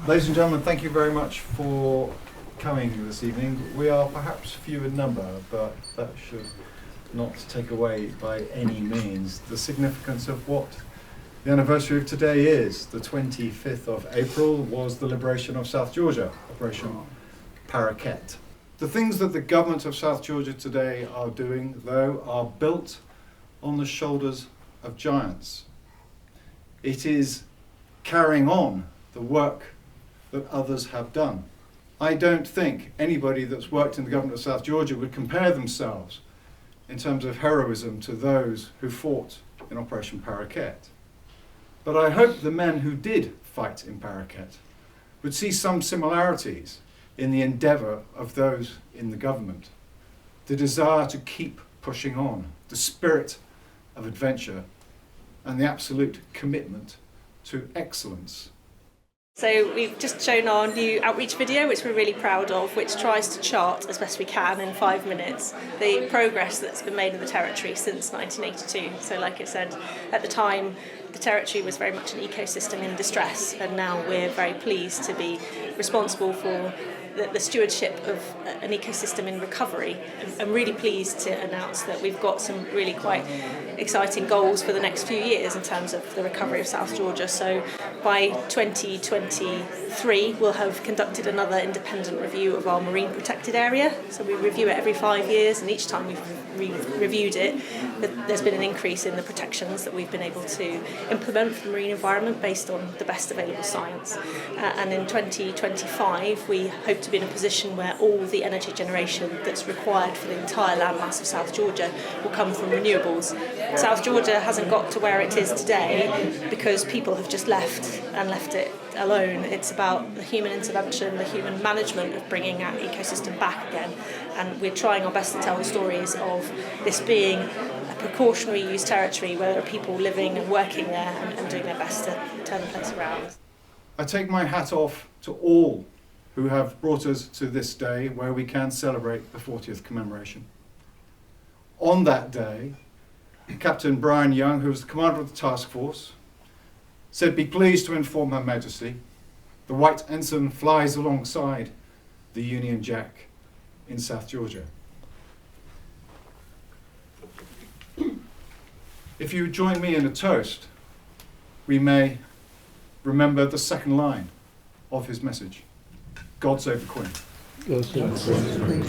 Ladies and gentlemen, thank you very much for coming this evening. We are perhaps few in number, but that should not take away by any means the significance of what the anniversary of today is. The 25th of April was the liberation of South Georgia, Operation Paraquet. The things that the government of South Georgia today are doing, though, are built on the shoulders of giants. It is carrying on the work that others have done. I don't think anybody that's worked in the government of South Georgia would compare themselves in terms of heroism to those who fought in Operation Paraquet. But I hope the men who did fight in Paraquet would see some similarities in the endeavour of those in the government. The desire to keep pushing on, the spirit of adventure, and the absolute commitment to excellence. So we've just shown our new outreach video, which we're really proud of, which tries to chart as best we can in 5 minutes the progress that's been made in the territory since 1982. So like I said, at the time the territory was very much an ecosystem in distress, and now we're very pleased to be responsible for the stewardship of an ecosystem in recovery. I'm really pleased to announce that we've got some really quite exciting goals for the next few years in terms of the recovery of South Georgia. So by 2023 we'll have conducted another independent review of our marine protected area. So we review it every 5 years, and each time we've reviewed it, there's been an increase in the protections that we've been able to implement for the marine environment based on the best available science. And in 2025 we hope to be in a position where all the energy generation that's required for the entire landmass of South Georgia will come from renewables. South Georgia hasn't got to where it is today because people have just left it alone. It's about the human intervention, the human management of bringing our ecosystem back again, and we're trying our best to tell the stories of this being a precautionary use territory where there are people living and working there and doing their best to turn the place around. I take my hat off to all who have brought us to this day where we can celebrate the 40th commemoration. On that day, Captain Brian Young, who was the commander of the task force, said, "Be pleased to inform Her Majesty, the White Ensign flies alongside the Union Jack in South Georgia." If you join me in a toast, we may remember the second line of his message. God save the Queen. God save the Queen.